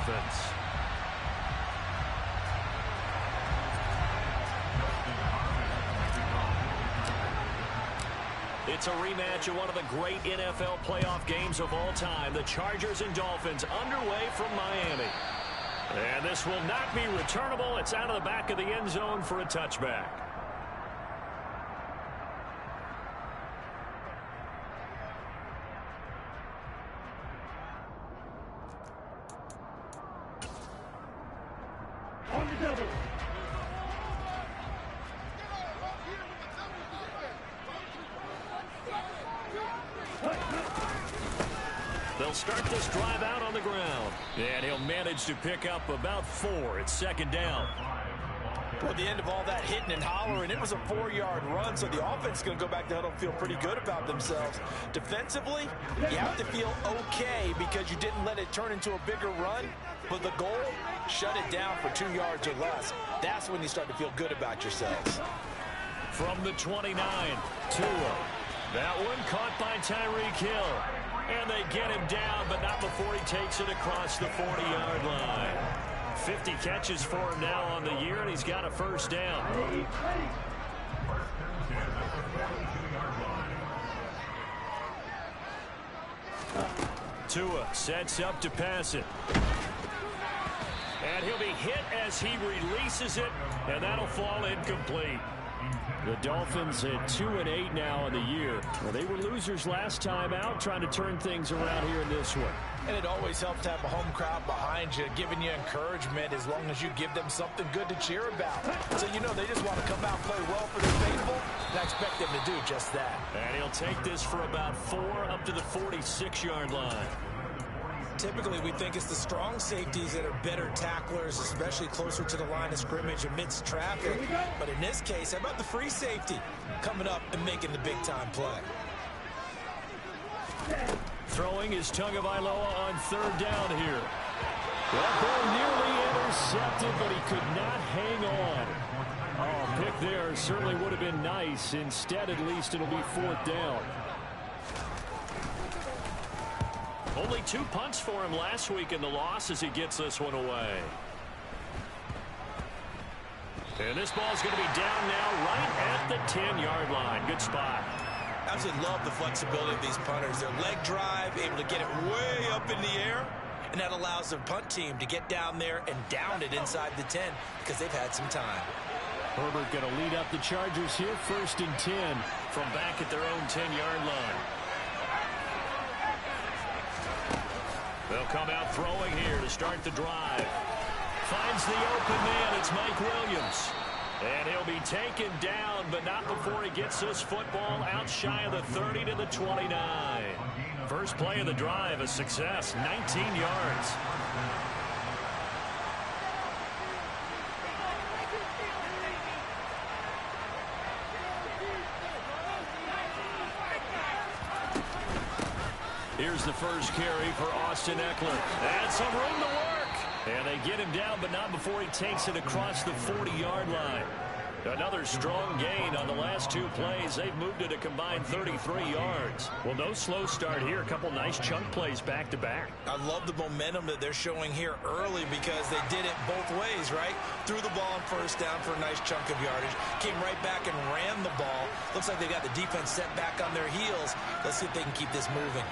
offense. It's a rematch of one of the great NFL playoff games of all time. The Chargers and Dolphins underway from Miami. And this will not be returnable. It's out of the back of the end zone for a touchback. On the double. They'll start this drive out on the ground. And he'll manage to pick up about 4. It's second down. Well, at the end of all that hitting and hollering, it was a 4-yard run, so the offense is going to go back to huddle and feel pretty good about themselves. Defensively, you have to feel okay because you didn't let it turn into a bigger run, but the goal, shut it down for 2 yards or less. That's when you start to feel good about yourselves. From the 29, Tua. That one caught by Tyreek Hill. And they get him down, but not before he takes it across the 40-yard line. 50 catches for him now on the year, and he's got a first down. Tua sets up to pass it. And he'll be hit as he releases it, and that'll fall incomplete. The Dolphins at 2-8 now in the year. Well, they were losers last time out, trying to turn things around here in this one. And it always helps to have a home crowd behind you, giving you encouragement as long as you give them something good to cheer about. So you know they just want to come out and play well for their faithful, and I expect them to do just that. And he'll take this for about 4 up to the 46-yard line. Typically, we think it's the strong safeties that are better tacklers, especially closer to the line of scrimmage amidst traffic. But in this case, how about the free safety coming up and making the big-time play? Throwing is Tagovailoa on third down here. That ball nearly intercepted, but he could not hang on. Oh, pick there certainly would have been nice. Instead, at least, it'll be 4th down. Only 2 punts for him last week in the loss as he gets this one away. And this ball's going to be down now right at the 10-yard line. Good spot. Absolutely love the flexibility of these punters. Their leg drive, able to get it way up in the air, and that allows the punt team to get down there and down it inside the 10 because they've had some time. Herbert going to lead up the Chargers here, 1st and 10 from back at their own 10-yard line. They'll come out throwing here to start the drive. Finds the open man. It's Mike Williams. And he'll be taken down, but not before he gets this football out shy of the 30 to the 29. First play of the drive, a success, 19 yards. Here's the first carry for Austin Eckler. And some room to work. And they get him down, but not before he takes it across the 40-yard line. Another strong gain on the last 2 plays. They've moved it a combined 33 yards. Well, no slow start here. A couple nice chunk plays back-to-back. I love the momentum that they're showing here early because they did it both ways, right? Threw the ball on first down for a nice chunk of yardage. Came right back and ran the ball. Looks like they got the defense set back on their heels. Let's see if they can keep this moving.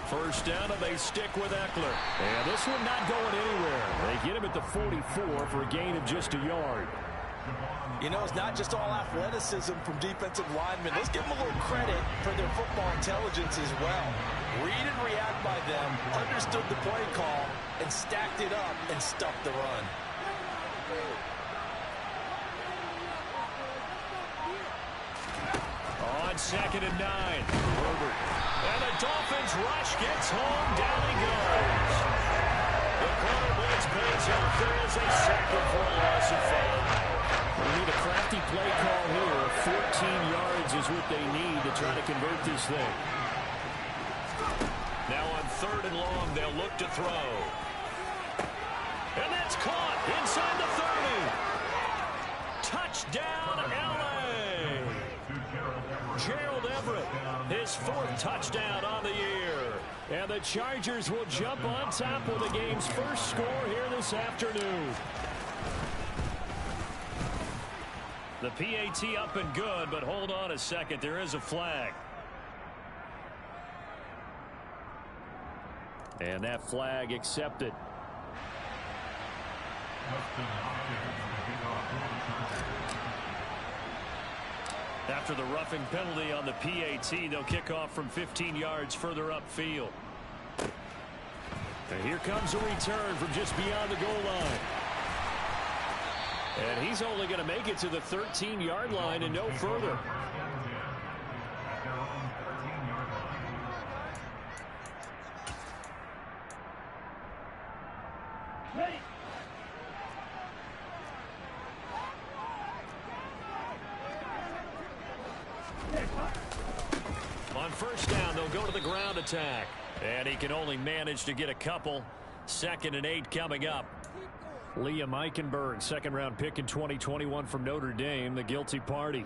First down, and they stick with Eckler. And this one not going anywhere. They get him at the 44 for a gain of just a yard. You know, it's not just all athleticism from defensive linemen. Let's give them a little credit for their football intelligence as well. Read and react by them, understood the play call, and stacked it up and stuffed the run. On 2nd and 9, Herbert. And the Dolphins rush, gets home, down he goes. The corner blitz pays off. There is a second for a loss of 5. We need a crafty play call here. 14 yards is what they need to try to convert this thing. Now on 3rd and long, they'll look to throw. And that's caught inside the 30. Touchdown, LA. Gerald Everett, his 4th touchdown on the year. And the Chargers will jump on top with the game's first score here this afternoon. The PAT up and good, but hold on a second. There is a flag. And that flag accepted. After the roughing penalty on the PAT, they'll kick off from 15 yards further upfield. And here comes a return from just beyond the goal line. And he's only going to make it to the 13-yard line and no further. On first down, they'll go to the ground attack. And he can only manage to get a couple. 2nd and 8 coming up. Liam Eichenberg, 2nd-round pick in 2021 from Notre Dame, the guilty party.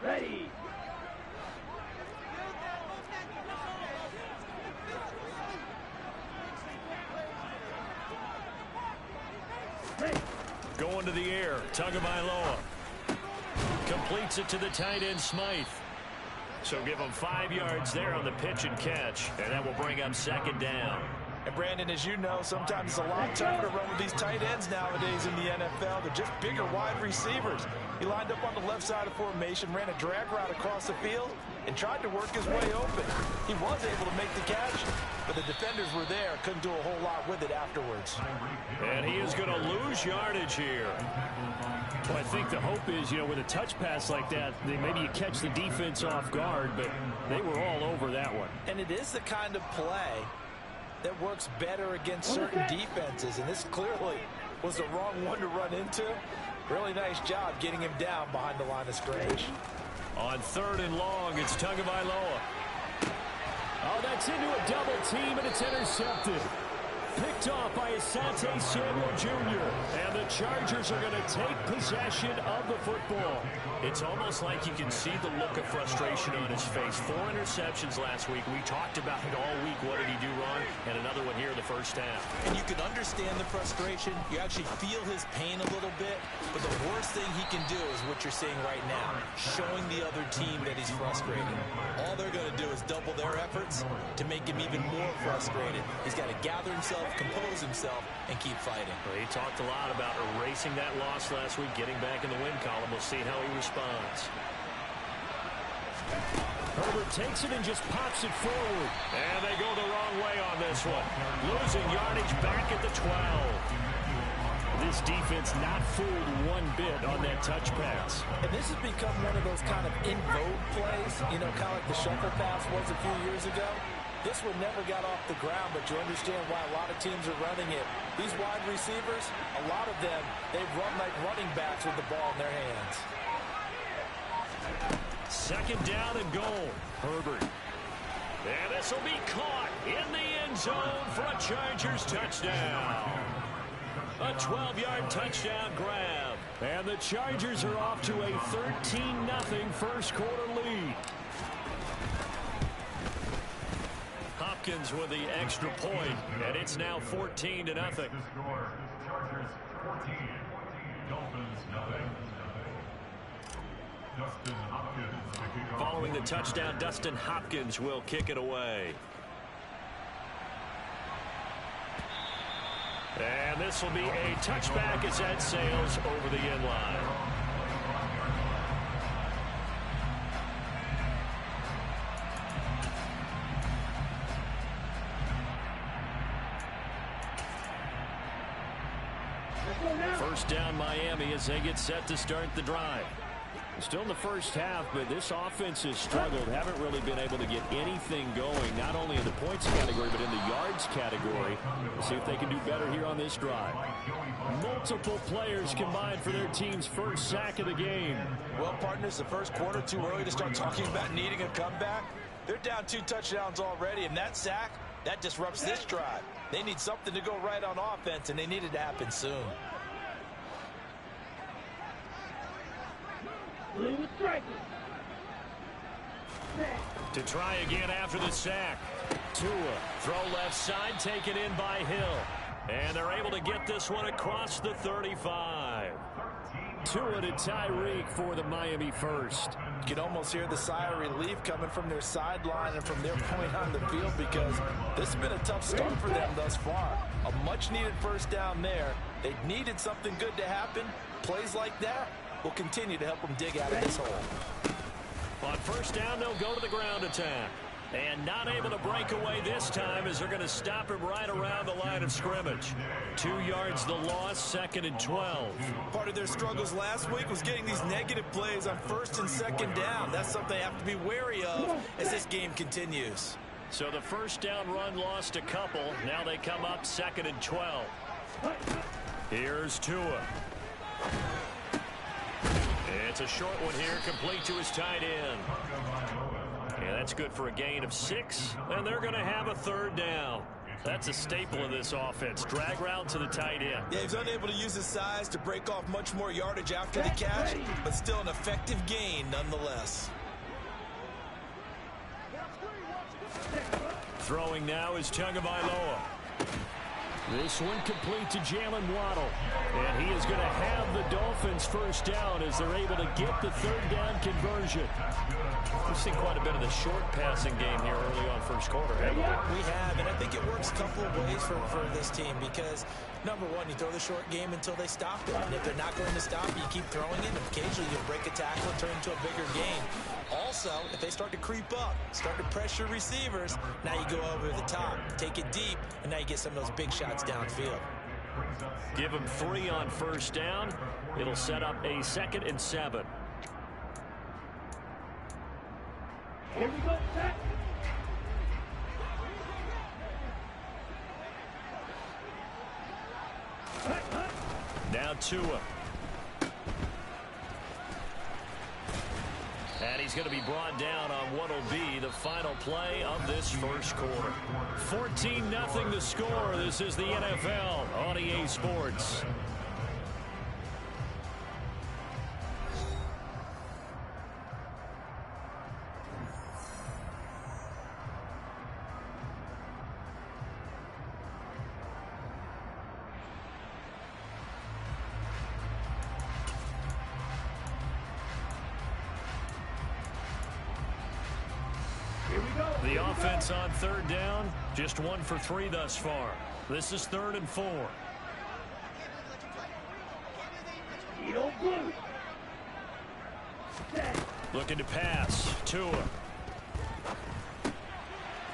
Ready. Going to the air, Tagovailoa. Completes it to the tight end, Smythe. So give him 5 yards there on the pitch and catch, and that will bring up 2nd down. And Brandon, as you know, sometimes it's a lot tougher to run with these tight ends nowadays in the NFL. They're just bigger wide receivers. He lined up on the left side of formation, ran a drag route across the field, and tried to work his way open. He was able to make the catch, but the defenders were there, couldn't do a whole lot with it afterwards. And he is going to lose yardage here. Well, I think the hope is, with a touch pass like that, maybe you catch the defense off guard, but they were all over that one. And it is the kind of play that works better against certain defenses, and this clearly was the wrong one to run into. Really nice job getting him down behind the line of scrimmage. On 3rd and long, it's Tagovailoa. Oh, that's into a double team, and it's intercepted. Picked off by Asante Samuel Jr. And the Chargers are going to take possession of the football. It's almost like you can see the look of frustration on his face. 4 interceptions last week. We talked about it all week. What did he do wrong? And another one here in the first half. And you can understand the frustration. You actually feel his pain a little bit. But the worst thing he can do is what you're seeing right now, showing the other team that he's frustrated. All they're going to do is double their efforts to make him even more frustrated. He's got to gather himself, compose himself, and keep fighting. Well, he talked a lot about erasing that loss last week, getting back in the win column. We'll see how he responds. Herbert takes it and just pops it forward. And they go the wrong way on this one. Losing yardage back at the 12. This defense not fooled one bit on that touch pass. And this has become one of those kind of in vogue plays, kind of like the shuffle pass was a few years ago. This one never got off the ground, but you understand why a lot of teams are running it. These wide receivers, a lot of them, they run like running backs with the ball in their hands. 2nd down and goal. Herbert. And this will be caught in the end zone for a Chargers touchdown. A 12-yard touchdown grab. And the Chargers are off to a 13-0 first quarter lead. Hopkins with the extra point, and it's now 14-0. Following the touchdown, Dustin Hopkins will kick it away. And this will be a touchback as that sails over the end line. First down Miami as they get set to start the drive. Still in the first half, but this offense has struggled. Haven't really been able to get anything going, not only in the points category, but in the yards category. We'll see if they can do better here on this drive. Multiple players combined for their team's first sack of the game. Well, partners, the first quarter, too early to start talking about needing a comeback. They're down 2 touchdowns already, and that sack, that disrupts this drive. They need something to go right on offense, and they need it to happen soon. Blue striker. To try again after the sack. Tua, throw left side, taken in by Hill. And they're able to get this one across the 35. Tua to Tyreek for the Miami first. You can almost hear the sigh of relief coming from their sideline and from their point on the field, because this has been a tough start for them thus far. A much-needed first down there. They needed something good to happen. Plays like that will continue to help them dig out of this hole. On first down, they'll go to the ground attack. And not able to break away this time, as they're going to stop him right around the line of scrimmage. 2 yards the loss, 2nd and 12. Part of their struggles last week was getting these negative plays on 1st and 2nd down. That's something they have to be wary of as this game continues. So the first down run lost a couple. Now they come up 2nd and 12. Here's Tua. It's a short one here, complete to his tight end. And that's good for a gain of 6, and they're going to have a 3rd down. That's a staple of this offense. Drag route to the tight end. Yeah, he's unable to use his size to break off much more yardage after the catch, but still an effective gain nonetheless. Throwing now is Tagovailoa. This one complete to Jalen Waddle. And he is going to have the Dolphins first down as they're able to get the 3rd down conversion. We've seen quite a bit of the short passing game here early on first quarter, haven't we? We have, and I think it works a couple of ways for this team, because, number one, you throw the short game until they stop it. And if they're not going to stop it, you keep throwing it. Occasionally, you'll break a tackle and turn into a bigger gain. Also, if they start to creep up, start to pressure receivers, now you go over the top, take it deep, and now you get some of those big shots downfield. Give them 3 on first down. It'll set up a 2nd and 7. Here we go, set. Now Tua. And he's going to be brought down on what will be the final play of this first quarter. 14-0 the score. This is the NFL on EA Sports. The offense on 3rd down, just 1 for 3 thus far. This is 3rd and 4. Looking to pass. Tua.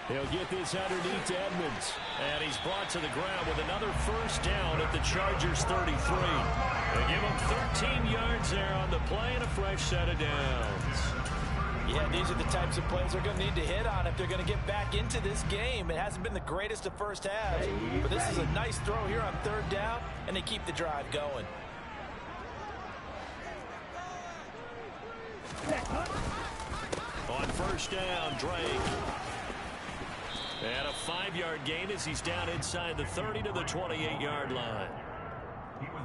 He'll get this underneath to Edmonds. And he's brought to the ground with another first down at the Chargers 33. They give him 13 yards there on the play and a fresh set of downs. Yeah, these are the types of plays they're going to need to hit on if they're going to get back into this game. It hasn't been the greatest of first halves, but this is a nice throw here on 3rd down, and they keep the drive going. On first down, Drake. And a 5-yard gain as he's down inside the 30 to the 28-yard line.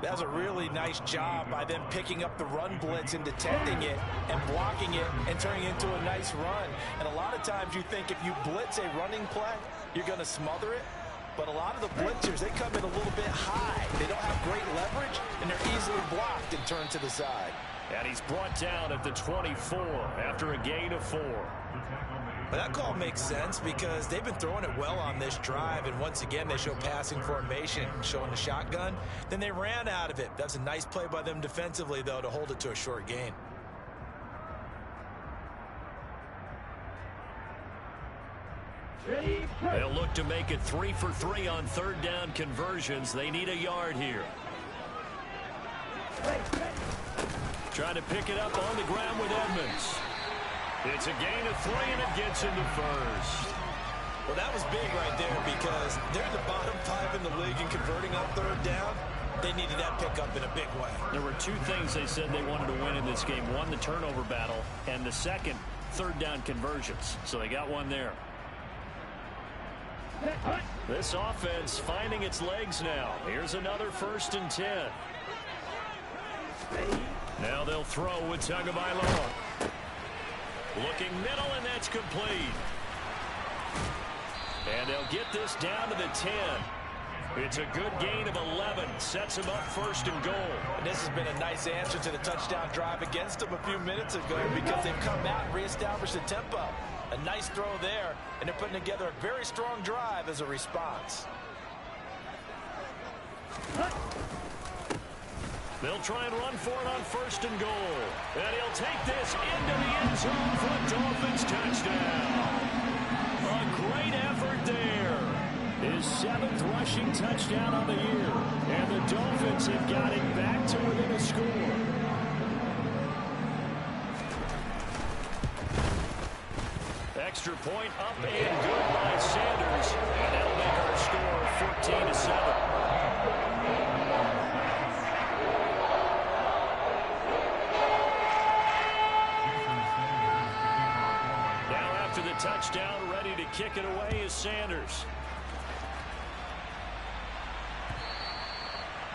That was a really nice job by them picking up the run blitz and detecting it and blocking it and turning it into a nice run. And a lot of times you think if you blitz a running play, you're going to smother it. But a lot of the blitzers, they come in a little bit high. They don't have great leverage, and they're easily blocked and turned to the side. And he's brought down at the 24 after a gain of 4. But that call makes sense because they've been throwing it well on this drive, and once again they show passing formation, showing the shotgun. Then they ran out of it. That's a nice play by them defensively, though, to hold it to a short gain. They'll look to make it 3 for 3 on 3rd down conversions. They need a yard here. Trying to pick it up on the ground with Edmonds. It's a gain of 3, and it gets into first. Well, that was big right there because they're the bottom 5 in the league in converting on 3rd down. They needed that pickup in a big way. There were 2 things they said they wanted to win in this game. One, the turnover battle, and the second, 3rd down conversions. So they got one there. This offense finding its legs now. Here's another 1st and 10. Now they'll throw with Tagovailoa. Looking middle, and that's complete. And they'll get this down to the 10. It's a good gain of 11. Sets them up first and goal. And this has been a nice answer to the touchdown drive against them a few minutes ago because they've come out and reestablished the tempo. A nice throw there, and they're putting together a very strong drive as a response. They'll try and run for it on first and goal. And he'll take this into the end zone for a Dolphins touchdown. A great effort there. His 7th rushing touchdown on the year. And the Dolphins have got it back to within a score. Extra point up and good by Sanders. And that'll make our score 14-7. After the touchdown, ready to kick it away is Sanders.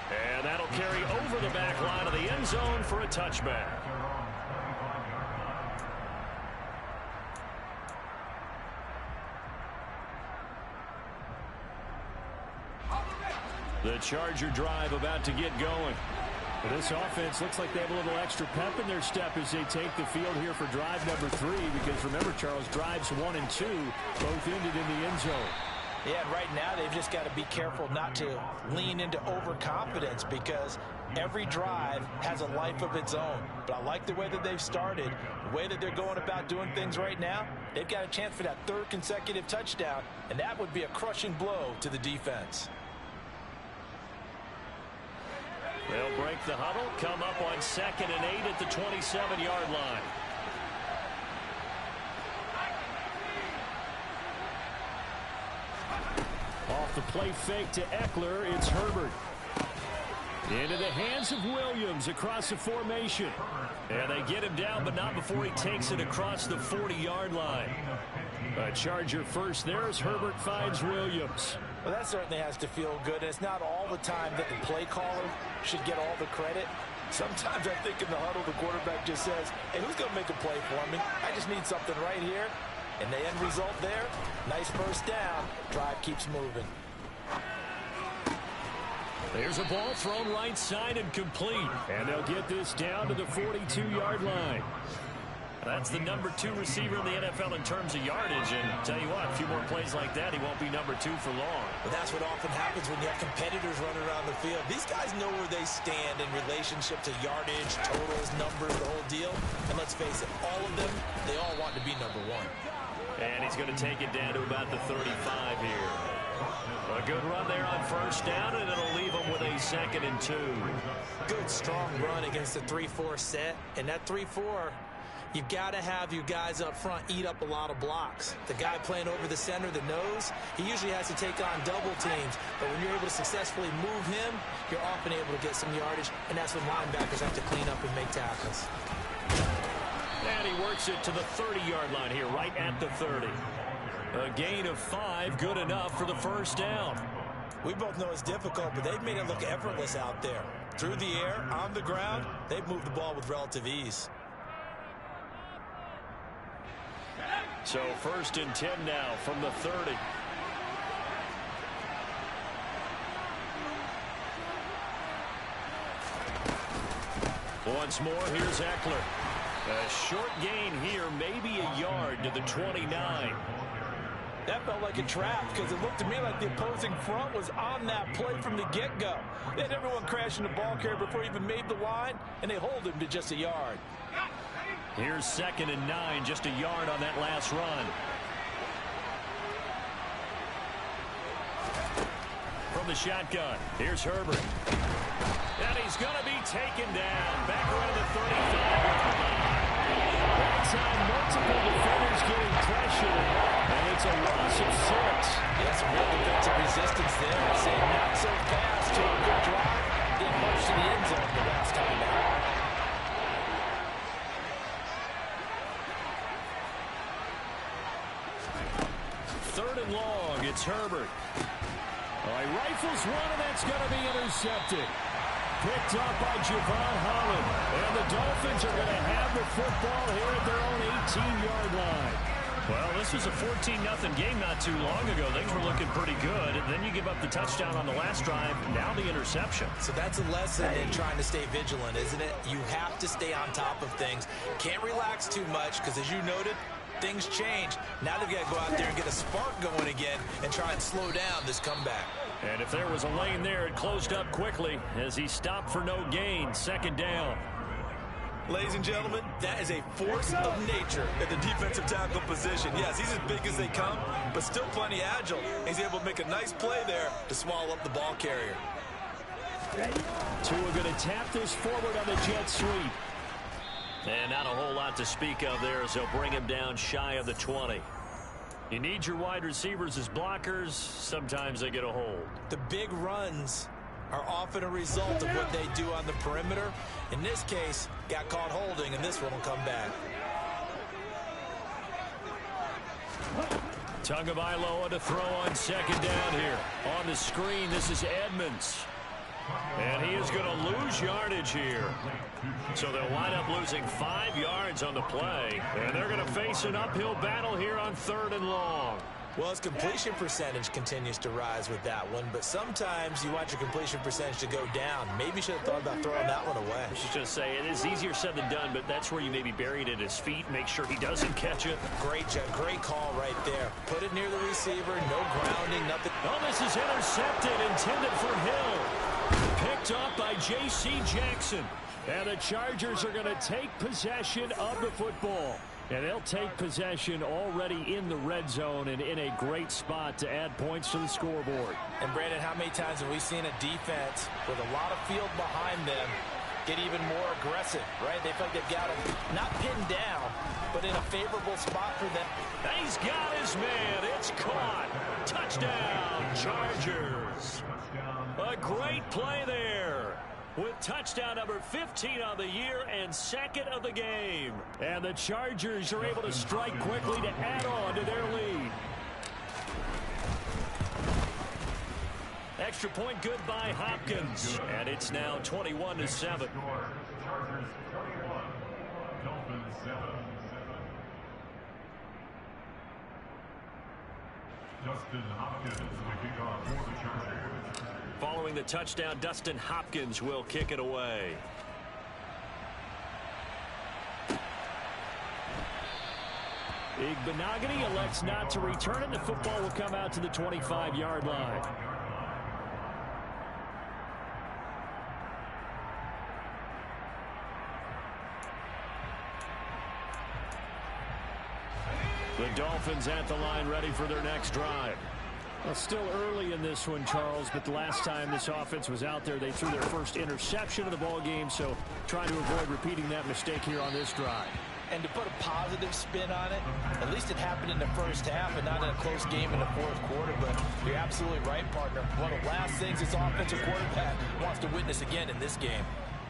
And that'll carry over the back line of the end zone for a touchback. The Charger drive about to get going. This offense looks like they have a little extra pep in their step as they take the field here for drive number 3. Because remember, Charles, drives 1 and 2 both ended in the end zone. Yeah, and right now they've just got to be careful not to lean into overconfidence because every drive has a life of its own. But I like the way that they've started, the way that they're going about doing things right now. They've got a chance for that 3rd consecutive touchdown, and that would be a crushing blow to the defense. They'll break the huddle, come up on 2nd and 8 at the 27-yard line. Off the play fake to Eckler, it's Herbert. Into the hands of Williams across the formation. And they get him down, but not before he takes it across the 40-yard line. A Charger first there as Herbert finds Williams. Well, that certainly has to feel good. And it's not all the time that the play caller should get all the credit. Sometimes I think in the huddle, the quarterback just says, hey, who's going to make a play for me? I just need something right here. And the end result there, nice first down. Drive keeps moving. There's a ball thrown right side and complete. And they'll get this down to the 42-yard line. That's the number 2 receiver in the NFL in terms of yardage. And tell you what, a few more plays like that, he won't be number 2 for long. But that's what often happens when you have competitors running around the field. These guys know where they stand in relationship to yardage, totals, numbers, the whole deal. And let's face it, all of them, they all want to be number 1. And he's going to take it down to about the 35 here. A good run there on first down, and it'll leave him with a 2nd and 2. Good, strong run against the 3-4 set. And that 3-4... you've got to have your guys up front eat up a lot of blocks. The guy playing over the center, the nose, he usually has to take on double teams. But when you're able to successfully move him, you're often able to get some yardage, and that's when linebackers have to clean up and make tackles. And he works it to the 30-yard line here, right at the 30. A gain of 5, good enough for the first down. We both know it's difficult, but they've made it look effortless out there. Through the air, on the ground, they've moved the ball with relative ease. So 1st and 10 now from the 30. Once more, here's Eckler. A short gain here, maybe a yard to the 29. That felt like a trap because it looked to me like the opposing front was on that play from the get-go. They had everyone crashing the ball carrier before he even made the line, and they hold him to just a yard. Here's 2nd and 9, just a yard on that last run. From the shotgun, here's Herbert. And he's going to be taken down back around the 35-yard line. That time, multiple defenders getting pressure, and it's a loss of 6. Yeah, some real defensive resistance there. I say not so fast to a good drive. Didn't march to the end zone the last time out. Third and long, it's Herbert. Oh, he rifles one, and that's going to be intercepted. picked up by Javon Holland. And the Dolphins are going to have the football here at their own 18-yard line. Well, this was a 14-0 game not too long ago. Things were looking pretty good. And then you give up the touchdown on the last drive. Now the interception. So that's a lesson in trying to stay vigilant, isn't it? You have to stay on top of things. Can't relax too much because, as you noted, things change. Now they've got to go out there and get a spark going again and try and slow down this comeback. And if there was a lane there, it closed up quickly as he stopped for no gain. Second down. Ladies and gentlemen, that is a force of nature at the defensive tackle position. Yes, he's as big as they come, but still plenty agile. He's able to make a nice play there to swallow up the ball carrier. Tua going to tap this forward on the jet sweep. And not a whole lot to speak of there as they'll bring him down shy of the 20. You need your wide receivers as blockers. Sometimes they get a hold. The big runs are often a result of what they do on the perimeter. In this case, got caught holding, and this one will come back. Tagovailoa to throw on second down here. On the screen, this is Edmonds. And he is going to lose yardage here. So they'll wind up losing 5 yards on the play. And they're going to face an uphill battle here on 3rd and long. Well, his completion percentage continues to rise with that one, but sometimes you want your completion percentage to go down. Maybe you should have thought about throwing that one away. I was just say it is easier said than done, but that's where you maybe bury it at his feet, make sure he doesn't catch it. Great call right there. Put it near the receiver, no grounding, nothing. Oh, this is intercepted, intended for Hill. Picked up by J.C. Jackson. And the Chargers are going to take possession of the football. And they'll take possession already in the red zone and in a great spot to add points to the scoreboard. And, Brandon, how many times have we seen a defense with a lot of field behind them get even more aggressive, right? They feel like they've got him not pinned down, but in a favorable spot for them. He's got his man. It's caught. Touchdown, Chargers. A great play there. With touchdown number 15 on the year and 2nd of the game. And the Chargers are able to strike quickly to add on to their lead. Extra point good by Hopkins. And it's now 21-7. Dustin Hopkins will kick off for the Chargers. Following the touchdown, Dustin Hopkins will kick it away. Igbenogany elects not to return it. The football will come out to the 25-yard line. The Dolphins at the line ready for their next drive. Well, still early in this one, Charles, but the last time this offense was out there, they threw their first interception of the ball game, so trying to avoid repeating that mistake here on this drive. And to put a positive spin on it, at least it happened in the first half and not in a close game in the fourth quarter, but you're absolutely right, partner. One of the last things this offensive quarterback wants to witness again in this game.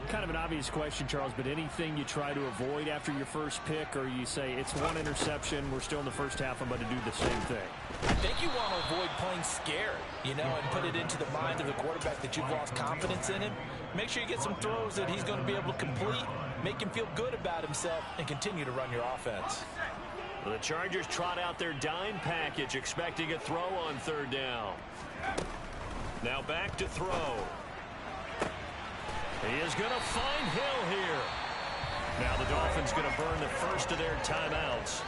Kind of an obvious question, Charles, but anything you try to avoid after your first pick, or you say it's one interception, we're still in the first half, I'm going to do the same thing? I think you want to avoid playing scared, and put it into the mind of the quarterback that you've lost confidence in him. Make sure you get some throws that he's going to be able to complete, make him feel good about himself, and continue to run your offense. Well, the Chargers trot out their dime package, expecting a throw on 3rd down. Now back to throw. He is going to find Hill here. Now the Dolphins going to burn the first of their timeouts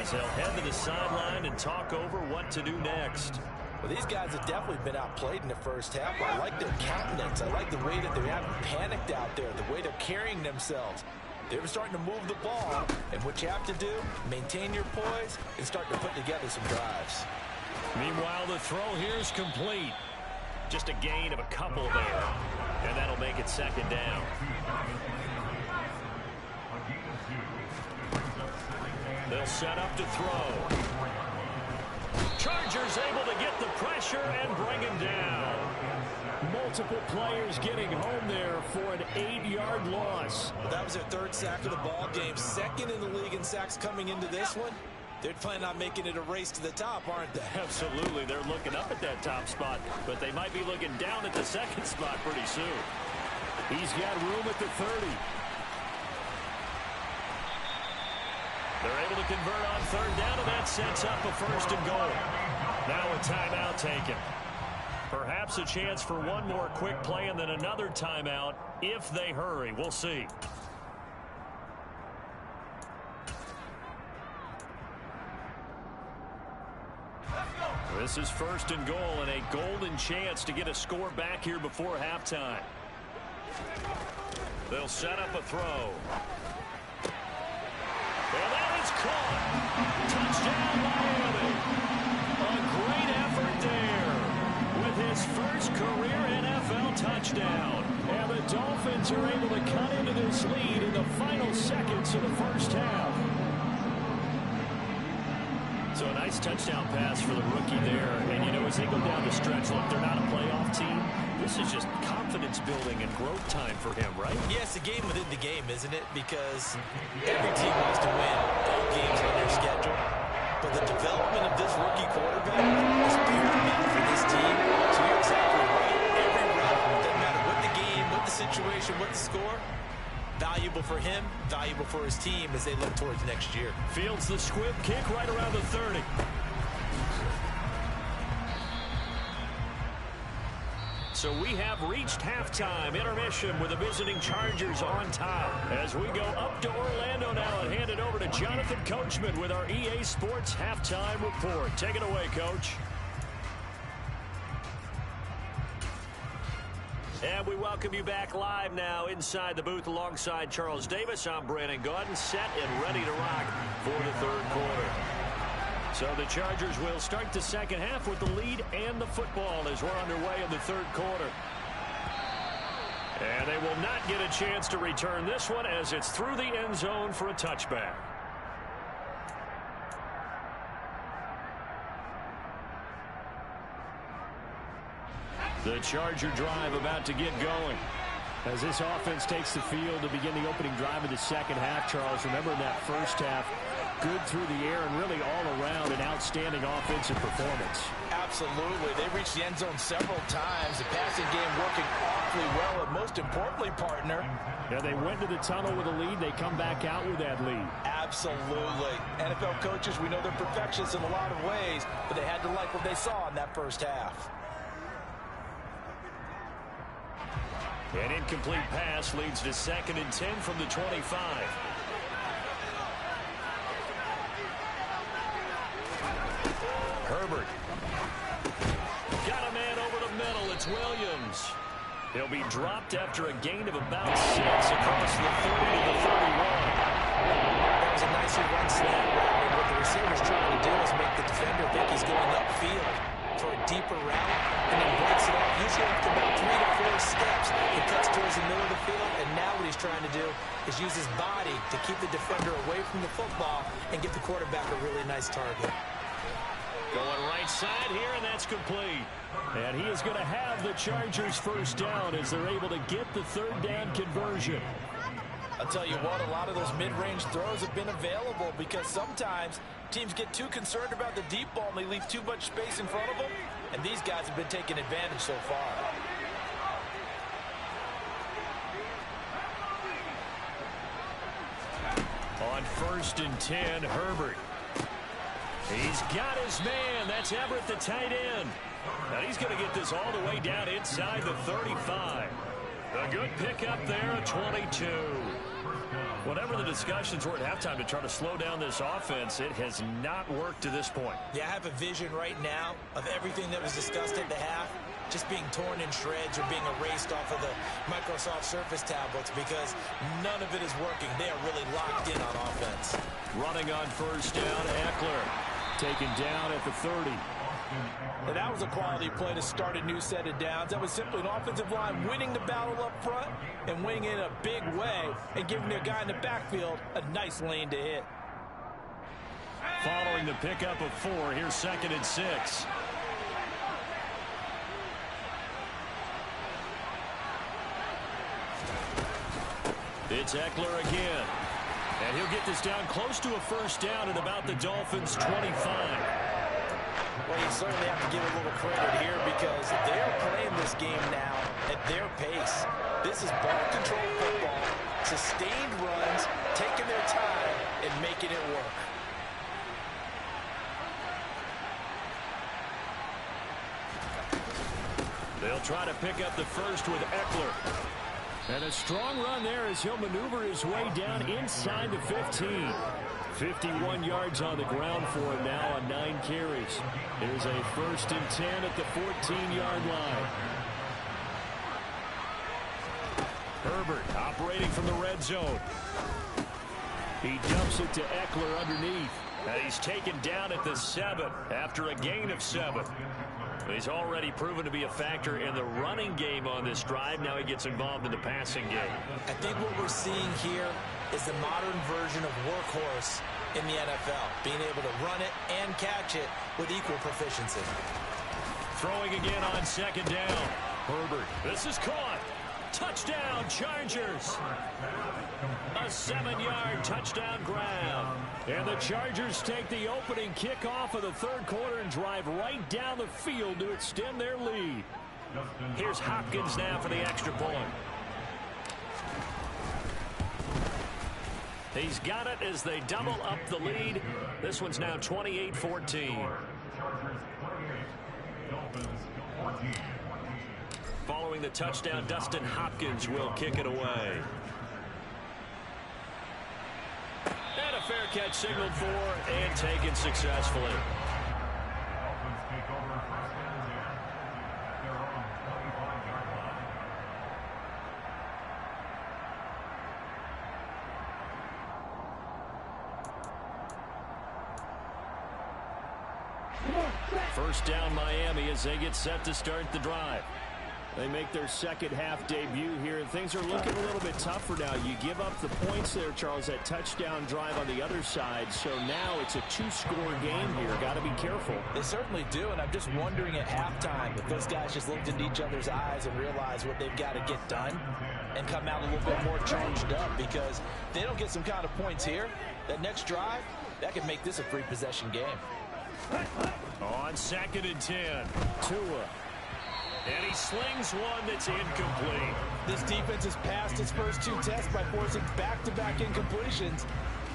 as they'll head to the sideline and talk over what to do next. Well, these guys have definitely been outplayed in the first half. I like their countenance. I like the way that they haven't panicked out there, the way they're carrying themselves. They're starting to move the ball, and what you have to do, maintain your poise and start to put together some drives. Meanwhile, the throw here is complete. Just a gain of a couple there. And that'll make it 2nd down. They'll set up to throw. Chargers able to get the pressure and bring him down. Multiple players getting home there for an 8-yard loss. Well, that was their 3rd sack of the ball game. 2nd in the league in sacks coming into this one. They're planning on making it a race to the top, aren't they? Absolutely. They're looking up at that top spot, but they might be looking down at the 2nd spot pretty soon. He's got room at the 30. They're able to convert on third down, and that sets up a first and goal. Now a timeout taken. Perhaps a chance for one more quick play and then another timeout if they hurry. We'll see. This is first and goal and a golden chance to get a score back here before halftime. They'll set up a throw. And that is caught. Touchdown, Miami. A great effort there with his first career NFL touchdown. And the Dolphins are able to cut into this lead in the final seconds of the first half. So a nice touchdown pass for the rookie there. And, you know, as they go down the stretch, look, they're not a playoff team. This is just confidence building and growth time for him, right? Yes, a game within the game, isn't it? Because every team wants to win all games on their schedule. But the development of this rookie quarterback is paramount for this team. So you're exactly right. Every run, doesn't matter what the game, what the situation, what the score, valuable for him, valuable for his team as they look towards next year. Fields the squib kick right around the 30. So we have reached halftime intermission with the visiting Chargers on top. As we go up to Orlando now and hand it over to Jonathan Coachman with our EA Sports halftime report. Take it away, Coach. And we welcome you back live now inside the booth alongside Charles Davis. I'm Brandon Gaudin, set and ready to rock for the third quarter. So the Chargers will start the second half with the lead and the football as we're underway in the third quarter. And they will not get a chance to return this one as it's through the end zone for a touchback. The Charger drive about to get going. As this offense takes the field to begin the opening drive of the second half, Charles, remember in that first half, good through the air and really all around an outstanding offensive performance. Absolutely. They reached the end zone several times. The passing game working awfully well, and most importantly, partner. Yeah, they went to the tunnel with a lead. They come back out with that lead. Absolutely. NFL coaches, we know they're perfectionists in a lot of ways, but they had to like what they saw in that first half. An incomplete pass leads to 2nd and 10 from the 25. Herbert. Got a man over the middle. It's Williams. He'll be dropped after a gain of about 6 across the 30 to the 31. That was a nicely run slant route. And what the receiver's trying to do is make the defender think he's going upfield for a deeper route and then breaks it up. Usually after about 3 to 4 steps, he cuts towards the middle of the field, and now what he's trying to do is use his body to keep the defender away from the football and get the quarterback a really nice target. Going right side here, and that's complete. And he is going to have the Chargers first down as they're able to get the third down conversion. I'll tell you what, a lot of those mid-range throws have been available because sometimes teams get too concerned about the deep ball and they leave too much space in front of them, and these guys have been taking advantage so far. On 1st and 10, Herbert. He's got his man. That's Everett, the tight end. Now he's going to get this all the way down inside the 35. A good pickup there at 22. Whatever the discussions were at halftime to try to slow down this offense, it has not worked to this point. Yeah, I have a vision right now of everything that was discussed at the half just being torn in shreds or being erased off of the Microsoft Surface tablets because none of it is working. They are really locked in on offense. Running on first down, Eckler taken down at the 30. And that was a quality play to start a new set of downs. That was simply an offensive line winning the battle up front and winning in a big way and giving their guy in the backfield a nice lane to hit. Following the pickup of 4, here's 2nd and 6. It's Eckler again. And he'll get this down close to a first down at about the Dolphins' 25. Well, you certainly have to give a little credit here because they're playing this game now at their pace. This is ball control football, sustained runs, taking their time, and making it work. They'll try to pick up the first with Eckler. And a strong run there as he'll maneuver his way down inside the 15. 51 yards on the ground for him now on 9 carries. Here's a 1st and 10 at the 14-yard line. Herbert operating from the red zone. He dumps it to Eckler underneath. And he's taken down at the 7 after a gain of 7. He's already proven to be a factor in the running game on this drive. Now he gets involved in the passing game. I think what we're seeing here is the modern version of workhorse in the NFL, being able to run it and catch it with equal proficiency. Throwing again on 2nd down. Herbert. This is caught. Touchdown, Chargers. A 7-yard touchdown grab. And the Chargers take the opening kickoff of the 3rd quarter and drive right down the field to extend their lead. Here's Hopkins now for the extra point. He's got it as they double up the lead. This one's now 28-14. Following the touchdown, Dustin Hopkins will kick it away. And a fair catch signaled for and taken successfully. First down Miami as they get set to start the drive. They make their 2nd half debut here, and things are looking a little bit tougher now. You give up the points there, Charles, that touchdown drive on the other side. So now it's a 2-score game here. Got to be careful. They certainly do, and I'm just wondering at halftime if those guys just looked into each other's eyes and realized what they've got to get done and come out a little bit more charged up, because if they don't get some kind of points here, that next drive, that could make this a 3-possession game. On 2nd and 10, Tua. And he slings one that's incomplete. This defense has passed its first 2 tests by forcing back-to-back incompletions.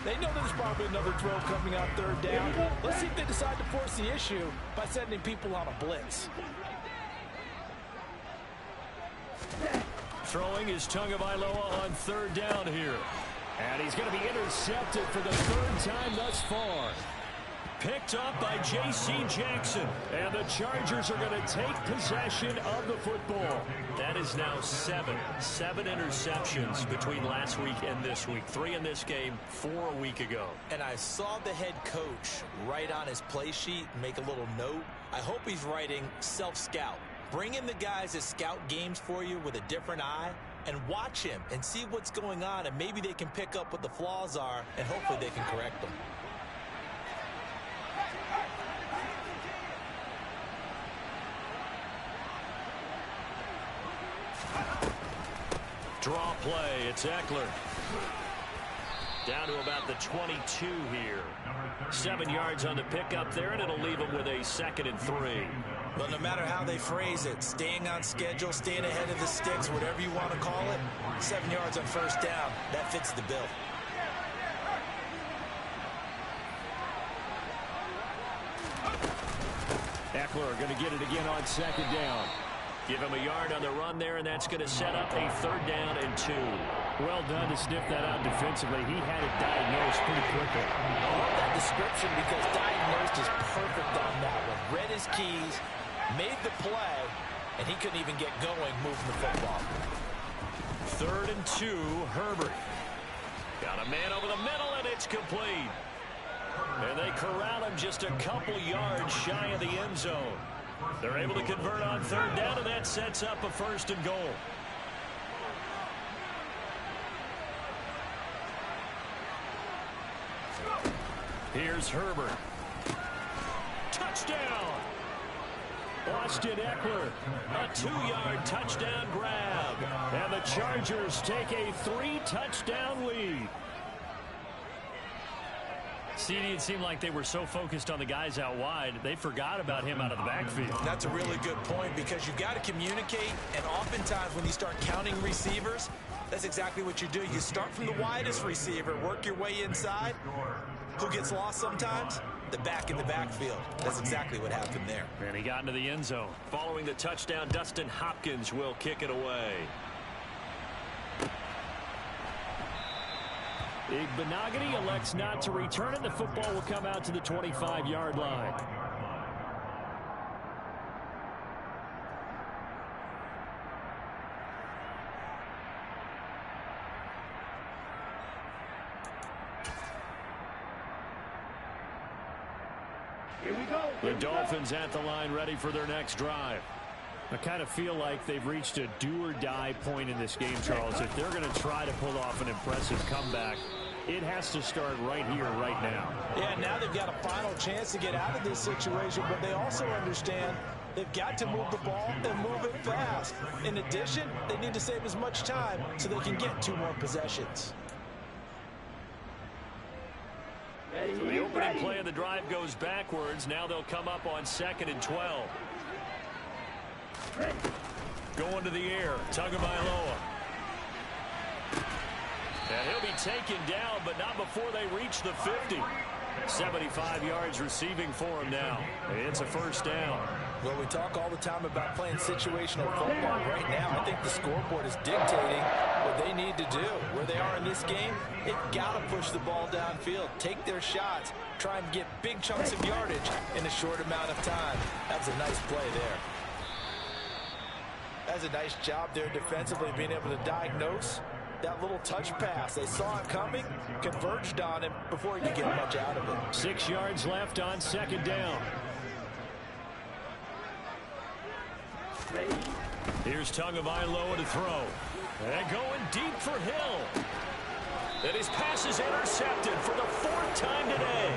They know there's probably another throw coming on 3rd down. Let's see if they decide to force the issue by sending people on a blitz. Throwing is Tagovailoa on 3rd down here. And he's going to be intercepted for the 3rd time thus far. Picked up by J.C. Jackson. And the Chargers are going to take possession of the football. That is now 7 interceptions between last week and this week. 3 in this game, 4 a week ago. And I saw the head coach write on his play sheet, make a little note. I hope he's writing self-scout. Bring in the guys that scout games for you with a different eye and watch him and see what's going on, and maybe they can pick up what the flaws are, and hopefully they can correct them. Draw play, it's Eckler. Down to about the 22 here. 7 yards on the pickup there, and it'll leave him with a 2nd and 3. Well, no matter how they phrase it, staying on schedule, staying ahead of the sticks, whatever you want to call it, 7 yards on 1st down, that fits the bill. Eckler going to get it again on 2nd down. Give him a yard on the run there, and that's going to set up a 3rd down and 2. Well done to sniff that out defensively. He had it diagnosed pretty quickly. I love that description because diagnosed is perfect on that one. Read his keys, made the play, and he couldn't even get going moving the football. 3rd and 2, Herbert. Got a man over the middle, and it's complete. And they corral him just a couple yards shy of the end zone. They're able to convert on 3rd down, and that sets up a 1st and goal. Here's Herbert. Touchdown! Austin Eckler, a 2-yard touchdown grab. And the Chargers take a 3-touchdown lead. CD, it seemed like they were so focused on the guys out wide, they forgot about him out of the backfield. That's a really good point because you've got to communicate, and oftentimes when you start counting receivers, that's exactly what you do. You start from the widest receiver, work your way inside. Who gets lost sometimes? The back in the backfield. That's exactly what happened there. And he got into the end zone. Following the touchdown, Dustin Hopkins will kick it away. Igbenogany elects not to return it. The football will come out to the 25-yard line. Here we go. The Dolphins at the line, ready for their next drive. I kind of feel like they've reached a do-or-die point in this game, Charles. If they're going to try to pull off an impressive comeback, it has to start right here, right now. Yeah, now they've got a final chance to get out of this situation, but they also understand they've got to move the ball and move it fast. In addition, they need to save as much time so they can get 2 more possessions. So the opening play of the drive goes backwards. Now they'll come up on 2nd and 12. Going to the air, Tagovailoa. And he'll be taken down, but not before they reach the 50. 75 yards receiving for him now. It's a first down. Well, we talk all the time about playing situational football. Right now, I think the scoreboard is dictating what they need to do. Where they are in this game, they've got to push the ball downfield, take their shots, try and get big chunks of yardage in a short amount of time. That was a nice play there. That's a nice job there defensively, being able to diagnose that little touch pass. They saw it coming, converged on him before he could get much out of it. 6 yards left on 2nd down. Here's Tagovailoa to throw. And going deep for Hill. And his pass is intercepted for the 4th time today.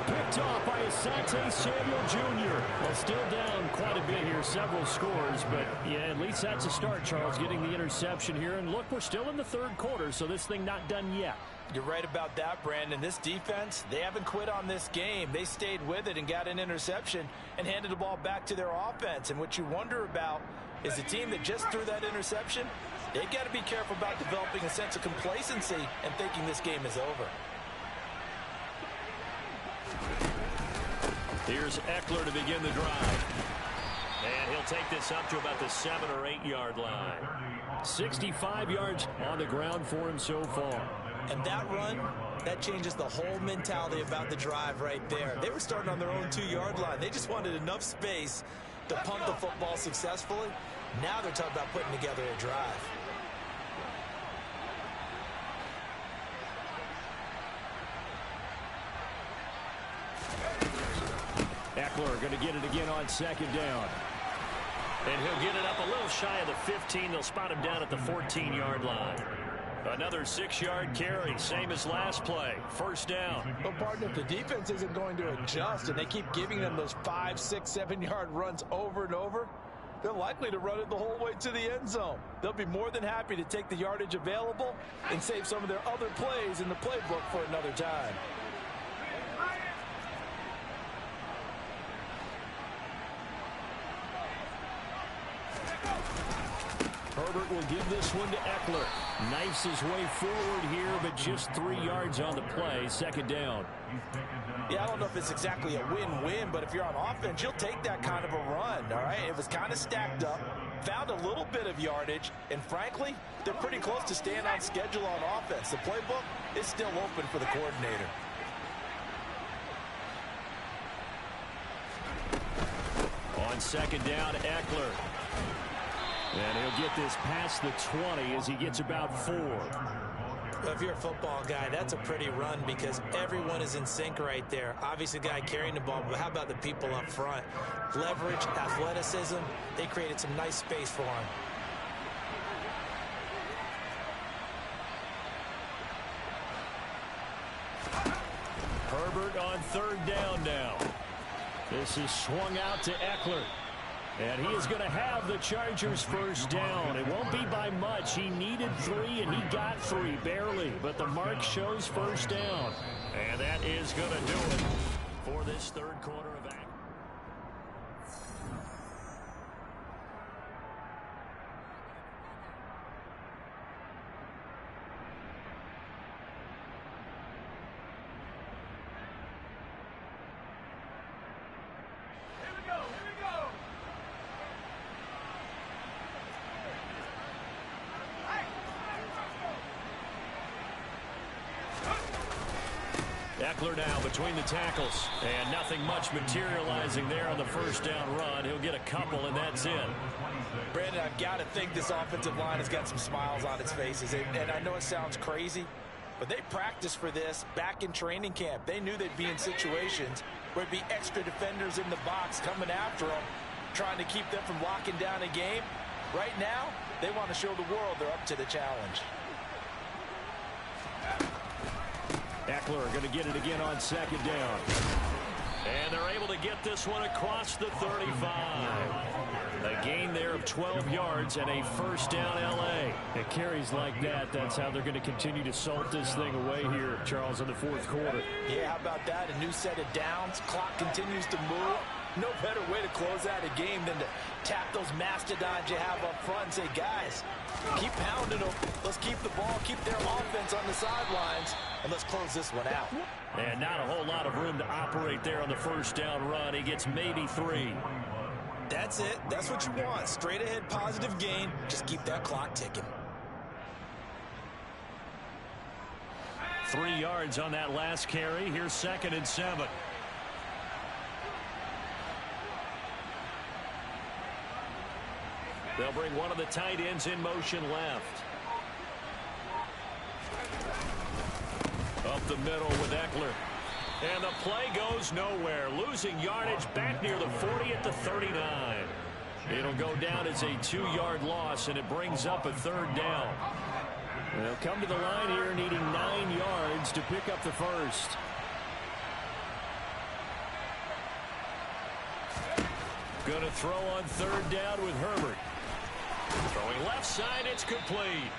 Picked off by Asante Samuel Jr. Well, still down quite a bit here, several scores, but yeah, at least that's a start, Charles, getting the interception here. And look, we're still in the 3rd quarter, so this thing not done yet. You're right about that, Brandon. This defense, they haven't quit on this game. They stayed with it and got an interception and handed the ball back to their offense. And what you wonder about is the team that just threw that interception, they've got to be careful about developing a sense of complacency and thinking this game is over. Here's Eckler to begin the drive. And he'll take this up to about the 7 or 8 yard line. 65 yards on the ground for him so far. And that run, that changes the whole mentality about the drive right there. They were starting on their own 2 yard line. They just wanted enough space to punt the football successfully. Now they're talking about putting together a drive. Eckler going to get it again on 2nd down. And he'll get it up a little shy of the 15. They'll spot him down at the 14-yard line. Another 6-yard carry, same as last play. 1st down. Well, partner, if the defense isn't going to adjust and they keep giving them those 5, 6, 7-yard runs over and over, they're likely to run it the whole way to the end zone. They'll be more than happy to take the yardage available and save some of their other plays in the playbook for another time. Herbert will give this one to Eckler. Knifes his way forward here, but just 3 yards on the play. 2nd down. Yeah, I don't know if it's exactly a win-win, but if you're on offense, you'll take that kind of a run, all right? It was kind of stacked up, found a little bit of yardage, and frankly, they're pretty close to staying on schedule on offense. The playbook is still open for the coordinator. On 2nd down, Eckler. And he'll get this past the 20 as he gets about 4. Well, if you're a football guy, that's a pretty run because everyone is in sync right there. Obviously, the guy carrying the ball, but how about the people up front? Leverage, athleticism, they created some nice space for him. Herbert on 3rd down now. This is swung out to Eckler. And he is going to have the Chargers' 1st down. It won't be by much. He needed 3, and he got 3, barely. But the mark shows 1st down. And that is going to do it for this third quarter of action. Eckler now between the tackles, and nothing much materializing there on the first down run. He'll get a couple, and that's it. Brandon, I've got to think this offensive line has got some smiles on its faces. And I know it sounds crazy, but they practiced for this back in training camp. They knew they'd be in situations where it'd be extra defenders in the box coming after them, trying to keep them from locking down a game. Right now, they want to show the world they're up to the challenge. Eckler going to get it again on second down. And they're able to get this one across the 35. A gain there of 12 yards and a first down L.A. It carries like that. That's how they're going to continue to salt this thing away here, Charles, in the fourth quarter. Yeah, how about that? A new set of downs. Clock continues to move. No better way to close out a game than to tap those mastodons you have up front and say, guys, keep pounding them. Let's keep the ball, keep their offense on the sidelines, and let's close this one out. And not a whole lot of room to operate there on the first down run. He gets maybe 3. That's it. That's what you want. Straight ahead positive gain. Just keep that clock ticking. 3 yards on that last carry. Here's 2nd and 7. They'll bring one of the tight ends in motion left. Up the middle with Eckler. And the play goes nowhere. Losing yardage back near the 40 at the 39. It'll go down as a 2-yard loss, and it brings up a 3rd down. They'll come to the line here needing 9 yards to pick up the first. Going to throw on 3rd down with Herbert. Throwing left side, it's complete.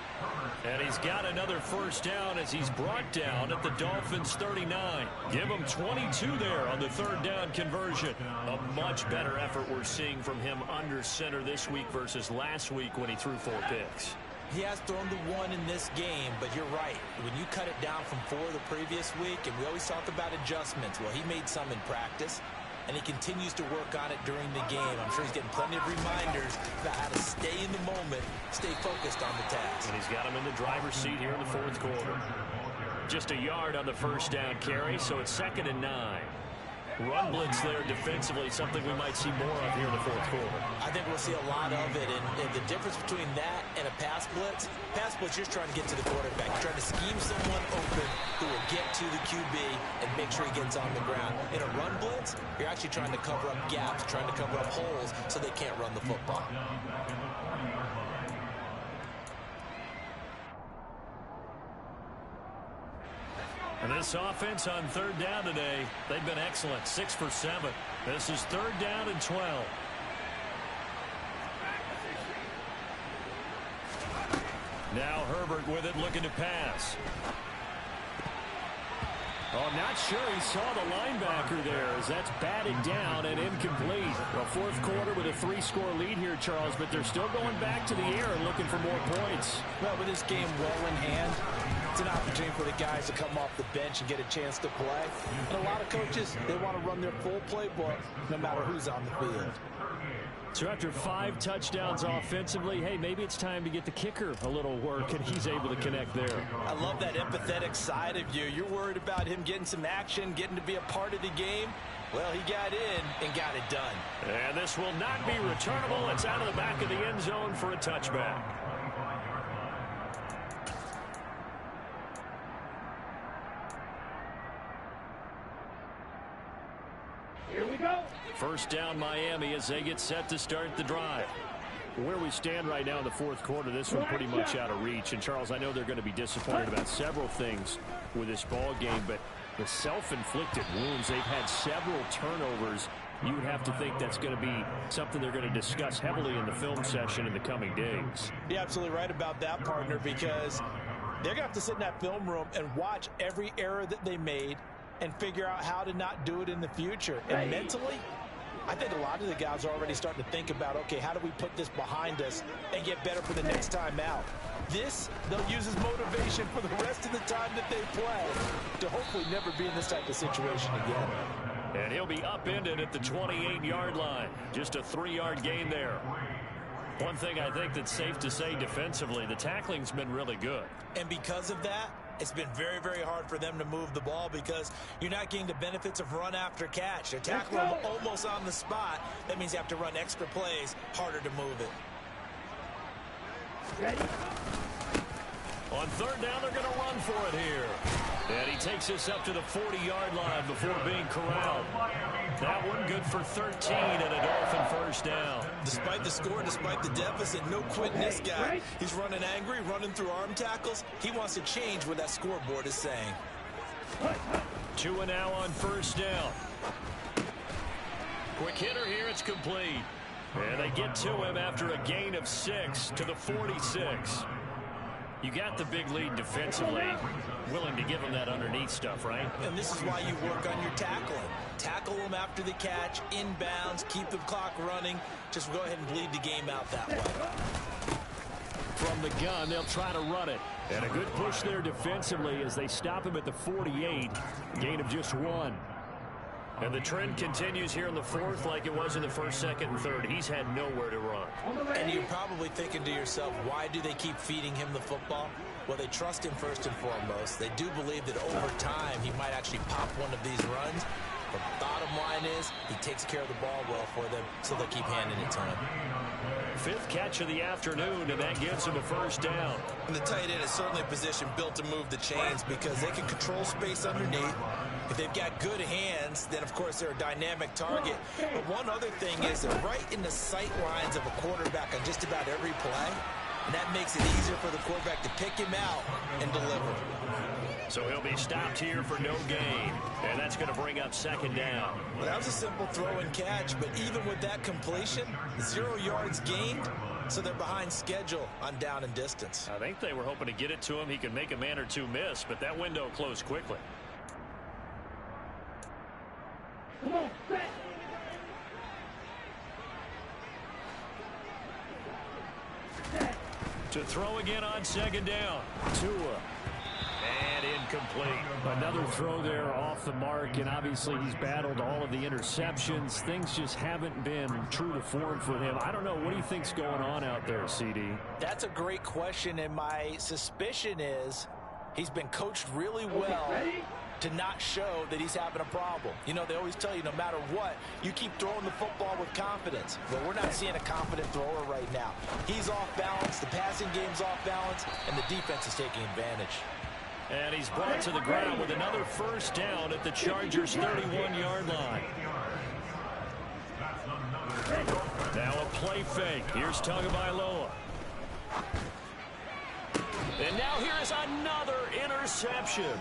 And he's got another first down as he's brought down at the Dolphins' 39. Give him 22 there on the 3rd down conversion. A much better effort we're seeing from him under center this week versus last week when he threw 4 picks. He has thrown the 1 in this game, but you're right. When you cut it down from 4 the previous week, and we always talk about adjustments, well, he made some in practice, and he continues to work on it during the game. I'm sure he's getting plenty of reminders about how to stay in the moment, stay focused on the task. And he's got him in the driver's seat here in the 4th quarter. Just a yard on the first down carry, so it's 2nd and 9. Run blitz there defensively, something we might see more of here in the 4th quarter. I think we'll see a lot of it, and the difference between that and a pass blitz, you're trying to get to the quarterback. You're trying to scheme someone open who will get to the QB and make sure he gets on the ground. In a run blitz, you're actually trying to cover up gaps, trying to cover up holes so they can't run the football. And this offense on 3rd down today, they've been excellent. 6 for 7. This is 3rd down and 12. Now Herbert with it, looking to pass. Oh, I'm not sure he saw the linebacker there as that's batted down and incomplete. A 4th quarter with a 3-score lead here, Charles, but they're still going back to the air and looking for more points. Well, with this game well in hand, it's an opportunity for the guys to come off the bench and get a chance to play. And a lot of coaches, they want to run their full playbook no matter who's on the field. So after 5 touchdowns offensively, hey, maybe it's time to get the kicker a little work, and he's able to connect there. I love that empathetic side of you. You're worried about him getting some action, getting to be a part of the game. Well, he got in and got it done. And this will not be returnable. It's out of the back of the end zone for a touchback. Here we go. First down Miami as they get set to start the drive. Where we stand right now in the 4th quarter, this one pretty much out of reach. And, Charles, I know they're going to be disappointed about several things with this ball game, but the self-inflicted wounds, they've had several turnovers. You would have to think that's going to be something they're going to discuss heavily in the film session in the coming days. You're absolutely right about that, partner, because They're going to have to sit in that film room and watch every error that they made and figure out how to not do it in the future. And mentally, I think a lot of the guys are already starting to think about, okay, how do we put this behind us and get better for the next time out? This, they'll use as motivation for the rest of the time that they play to hopefully never be in this type of situation again. And he'll be upended at the 28-yard line. Just a 3-yard gain there. One thing I think that's safe to say defensively, the tackling's been really good. And because of that, it's been very, very hard for them to move the ball because you're not getting the benefits of run after catch. They're tackling them almost on the spot. That means you have to run extra plays, harder to move it. Ready? On third down, they're going to run for it here. And he takes us up to the 40-yard line before being corralled. That one good for 13 and a Dolphin first down. Despite the score, despite the deficit, no quitting this guy. He's running angry, running through arm tackles. He wants to change what that scoreboard is saying. 2 and now on first down. Quick hitter here, it's complete. And they get to him after a gain of 6 to the 46. You got the big lead defensively, willing to give him that underneath stuff, right? And this is why you work on your tackling. Tackle them after the catch, inbounds, keep the clock running. Just go ahead and bleed the game out that way. From the gun, they'll try to run it. And a good push there defensively as they stop him at the 48. Gain of just 1. And the trend continues here in the fourth like it was in the first, second, and third. He's had nowhere to run. And you're probably thinking to yourself, why do they keep feeding him the football? Well, they trust him first and foremost. They do believe that over time he might actually pop one of these runs. But the bottom line is he takes care of the ball well for them, so they'll keep handing it to him. 5th catch of the afternoon, and that gives him a first down. And the tight end is certainly a position built to move the chains because they can control space underneath. If they've got good hands, then, of course, they're a dynamic target. But one other thing is they're right in the sight lines of a quarterback on just about every play. And that makes it easier for the quarterback to pick him out and deliver. So he'll be stopped here for no gain. And that's going to bring up second down. Well, that was a simple throw and catch, but even with that completion, 0 yards gained, so they're behind schedule on down and distance. I think they were hoping to get it to him. He could make a man or two miss, but that window closed quickly. Come on, set. To throw again on second down. Tua. And incomplete. Another throw there off the mark, and obviously he's battled all of the interceptions. Things just haven't been true to form for him. I don't know. What do you think's going on out there, CD? That's a great question, and my suspicion is he's been coached really well to not show that he's having a problem. You know, they always tell you no matter what, you keep throwing the football with confidence. Well, we're not seeing a confident thrower right now. He's off balance, the passing game's off balance, and the defense is taking advantage. And he's brought to the ground with another first down at the Chargers' 31-yard line. Now a play fake. Here's Tagovailoa. And now here's another interception.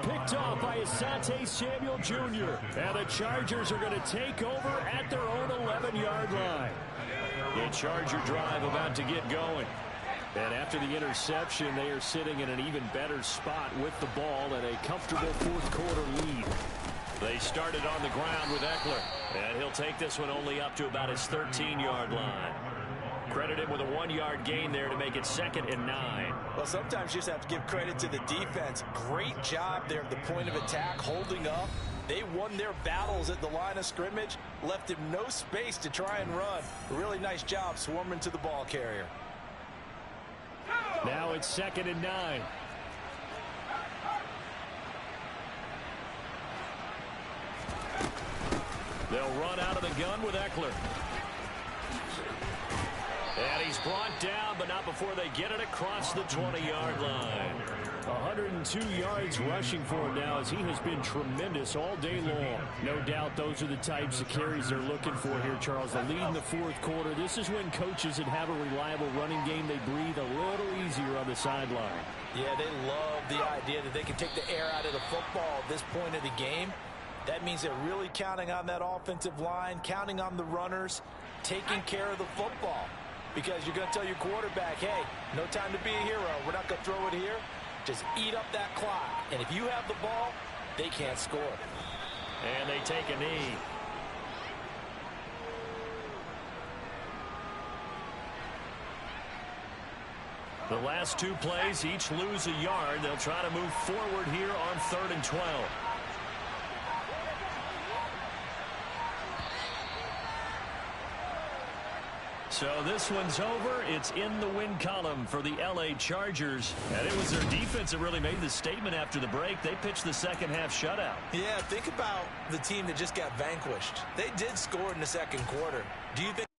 Picked off by Asante Samuel Jr. And the Chargers are going to take over at their own 11-yard line. The Charger drive about to get going. And after the interception, they are sitting in an even better spot with the ball and a comfortable fourth-quarter lead. They started on the ground with Eckler. And he'll take this one only up to about his 13-yard line. Credit him with a 1-yard gain there to make it 2nd and 9. Well, sometimes you just have to give credit to the defense. Great job there at the point of attack, holding up. They won their battles at the line of scrimmage, left him no space to try and run. A really nice job swarming to the ball carrier. Now it's 2nd and 9. They'll run out of the gun with Eckler. And he's brought down, but not before they get it across the 20-yard line. 102 yards rushing for him now as he has been tremendous all day long. No doubt those are the types of carries they're looking for here, Charles. The lead in the fourth quarter. This is when coaches that have a reliable running game, they breathe a little easier on the sideline. Yeah, they love the idea that they can take the air out of the football at this point of the game. That means they're really counting on that offensive line, counting on the runners, taking care of the football. because you're going to tell your quarterback, hey, no time to be a hero. We're not going to throw it here. Just eat up that clock. And if you have the ball, they can't score. And they take a knee. The last two plays each lose a yard. They'll try to move forward here on 3rd and 12. So this one's over. It's in the win column for the LA Chargers. And it was their defense that really made the statement after the break. They pitched the second half shutout. Yeah, think about the team that just got vanquished. They did score in the second quarter. Do you think